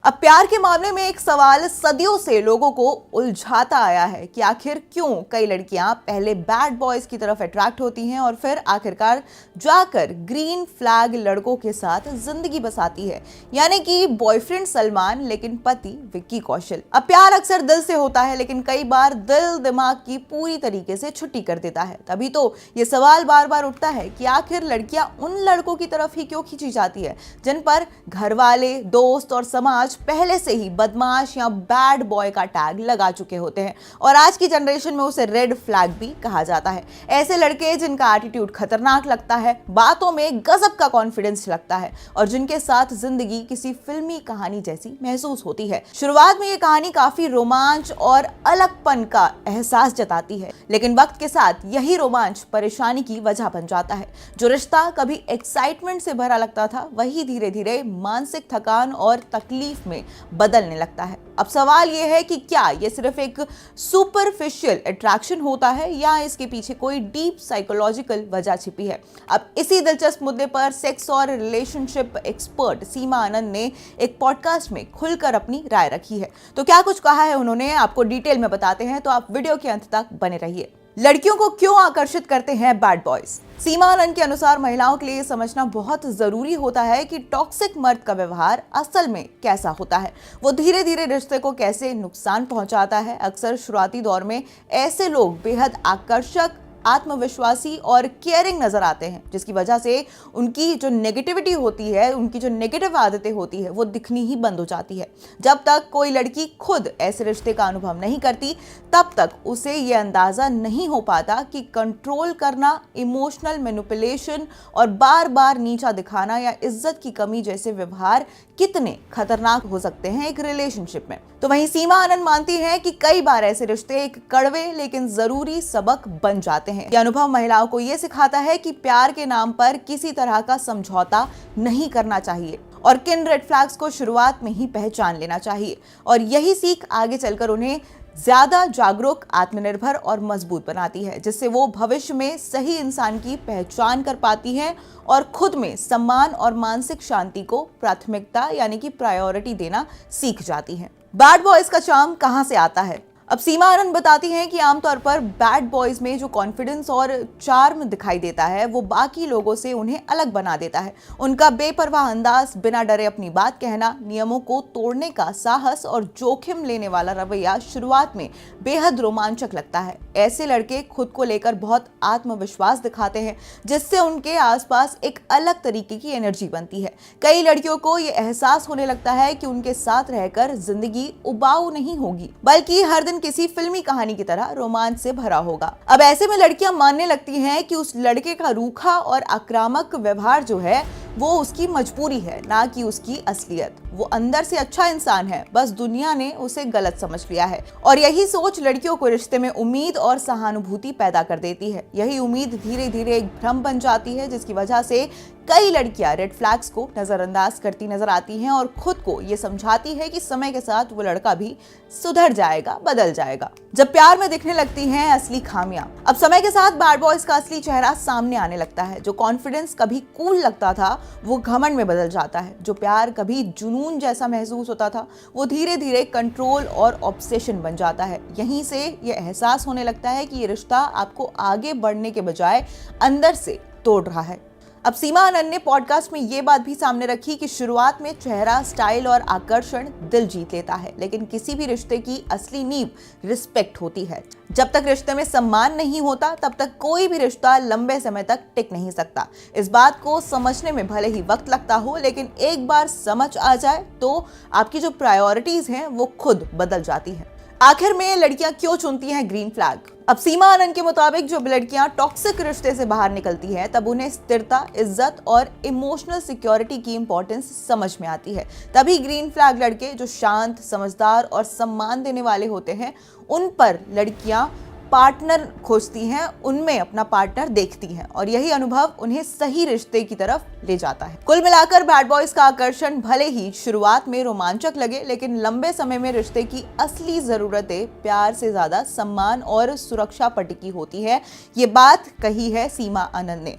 अब प्यार के मामले में एक सवाल सदियों से लोगों को उलझाता आया है कि आखिर क्यों कई लड़कियां पहले बैड बॉयज की तरफ अट्रैक्ट होती हैं और फिर आखिरकार जाकर ग्रीन फ्लैग लड़कों के साथ जिंदगी बसाती है। यानी कि बॉयफ्रेंड सलमान लेकिन पति विक्की कौशल। अब प्यार अक्सर दिल से होता है, लेकिन कई बार दिल दिमाग की पूरी तरीके से छुट्टी कर देता है। तभी तो ये सवाल बार बार उठता है कि आखिर लड़कियां उन लड़कों की तरफ ही क्यों खींची जाती है जिन पर घर वाले, दोस्त और समाज पहले से ही बदमाश या बैड बॉय का टैग लगा चुके होते हैं, और आज की जनरेशन में उसे रेड फ्लैग भी कहा जाता है। ऐसे लड़के जिनका एटीट्यूड खतरनाक लगता है, बातों में गजब का कॉन्फिडेंस लगता है और जिनके साथ जिंदगी किसी फिल्मी कहानी जैसी महसूस होती है। शुरुआत में ये कहानी काफी रोमांच और अलगपन का एहसास जताती है, लेकिन वक्त के साथ यही रोमांच परेशानी की वजह बन जाता है। जो रिश्ता कभी एक्साइटमेंट से भरा लगता था, वही धीरे धीरे मानसिक थकान और तकलीफ में बदलने लगता है। अब सवाल यह है कि क्या यह सिर्फ एक सुपरफिशियल अट्रैक्शन होता है या इसके पीछे कोई डीप साइकोलॉजिकल वजह छिपी है। अब इसी दिलचस्प मुद्दे पर सेक्स और रिलेशनशिप एक्सपर्ट सीमा आनंद ने एक पॉडकास्ट में खुलकर अपनी राय रखी है। तो क्या कुछ कहा है उन्होंने, आपको डिटेल में बताते हैं, तो आप वीडियो के अंत तक बने रहिए। लड़कियों को क्यों आकर्षित करते हैं बैड बॉयज? सीमा आनंद के अनुसार महिलाओं के लिए ये समझना बहुत जरूरी होता है कि टॉक्सिक मर्द का व्यवहार असल में कैसा होता है। वो धीरे धीरे रिश्ते को कैसे नुकसान पहुंचाता है। अक्सर शुरुआती दौर में ऐसे लोग बेहद आकर्षक, आत्मविश्वासी और केयरिंग नजर आते हैं, जिसकी वजह से उनकी जो नेगेटिविटी होती है, उनकी जो नेगेटिव आदतें होती है, वो दिखनी ही बंद हो जाती है। जब तक कोई लड़की खुद ऐसे रिश्ते का अनुभव नहीं करती, तब तक उसे ये अंदाजा नहीं हो पाता कि कंट्रोल करना, इमोशनल मैनिपुलेशन और बार बार नीचा दिखाना या इज्जत की कमी जैसे व्यवहार कितने खतरनाक हो सकते हैं एक रिलेशनशिप में। तो वहीं सीमा आनंद मानती हैं कि कई बार ऐसे रिश्ते एक कड़वे लेकिन जरूरी सबक बन जाते हैं। यह अनुभव महिलाओं को यह सिखाता है कि प्यार के नाम पर किसी तरह का समझौता नहीं करना चाहिए और किन रेड फ्लैग्स को शुरुआत में ही पहचान लेना चाहिए, और यही सीख आगे चलकर उन्हें ज्यादा जागरूक, आत्मनिर्भर और मजबूत बनाती है, जिससे वो भविष्य में सही इंसान की पहचान कर पाती हैं और खुद में सम्मान और मानसिक शांति को प्राथमिकता यानी कि प्रायोरिटी देना सीख जाती हैं। बैड बॉयज का चार्म कहां से आता है? अब सीमा आनंद बताती हैं कि आमतौर पर बैड बॉयज में जो कॉन्फिडेंस और चार्म दिखाई देता है, वो बाकी लोगों से उन्हें अलग बना देता है। उनका बेपरवाह अंदाज, बिना डरे अपनी बात कहना, नियमों को तोड़ने का साहस और जोखिम लेने वाला रवैया शुरुआत में बेहद रोमांचक लगता है। ऐसे लड़के खुद को लेकर बहुत आत्मविश्वास दिखाते हैं, जिससे उनके आसपास एक अलग तरीके की एनर्जी बनती है। कई लड़कियों को ये एहसास होने लगता है कि उनके साथ रहकर जिंदगी उबाऊ नहीं होगी, बल्कि हर दिन किसी फिल्मी कहानी की तरह रोमांच से भरा होगा। अब ऐसे में लड़कियां मानने लगती हैं कि उस लड़के का रूखा और आक्रामक व्यवहार जो है वो उसकी मजबूरी है, ना कि उसकी असलियत। वो अंदर से अच्छा इंसान है, बस दुनिया ने उसे गलत समझ लिया है। और यही सोच लड़कियों को रिश्ते में उम्मीद और सहानुभूति पैदा कर देती है। यही उम्मीद धीरे धीरे एक भ्रम बन जाती है, जिसकी वजह से कई लड़कियां रेड फ्लैग्स को नजरअंदाज करती नजर आती हैं और खुद को ये समझाती है कि समय के साथ वो लड़का भी सुधर जाएगा, बदल जाएगा। जब प्यार में दिखने लगती हैं असली खामियां। अब समय के साथ बैड बॉयज का असली चेहरा सामने आने लगता है। जो कॉन्फिडेंस कभी कूल लगता था, वो घमंड में बदल जाता है। जो प्यार कभी जुनून जैसा महसूस होता था, वो धीरे धीरे कंट्रोल और ऑब्सेशन बन जाता है। यहीं से ये एहसास होने लगता है कि ये रिश्ता आपको आगे बढ़ने के बजाय अंदर से तोड़ रहा है। अब सीमा आनंद ने पॉडकास्ट में ये बात भी सामने रखी कि शुरुआत में चेहरा, स्टाइल और आकर्षण दिल जीत लेता है, लेकिन किसी भी रिश्ते की असली नींव रिस्पेक्ट होती है। जब तक रिश्ते में सम्मान नहीं होता, तब तक कोई भी रिश्ता लंबे समय तक टिक नहीं सकता। इस बात को समझने में भले ही वक्त लगता हो, लेकिन एक बार समझ आ जाए तो आपकी जो प्रायोरिटीज हैं वो खुद बदल जाती हैं। आखिर में लड़कियां क्यों चुनती हैं ग्रीन फ्लैग? अब सीमा आनंद के मुताबिक जब लड़कियां टॉक्सिक रिश्ते से बाहर निकलती हैं, तब उन्हें स्थिरता, इज्जत और इमोशनल सिक्योरिटी की इंपॉर्टेंस समझ में आती है। तभी ग्रीन फ्लैग लड़के जो शांत, समझदार और सम्मान देने वाले होते हैं, उन पर लड़कियां पार्टनर खोजती हैं, उनमें अपना पार्टनर देखती हैं, और यही अनुभव उन्हें सही रिश्ते की तरफ ले जाता है। कुल मिलाकर बैड बॉयज का आकर्षण भले ही शुरुआत में रोमांचक लगे, लेकिन लंबे समय में रिश्ते की असली जरूरतें प्यार से ज्यादा सम्मान और सुरक्षा पर टिकी होती है। ये बात कही है सीमा आनंद ने।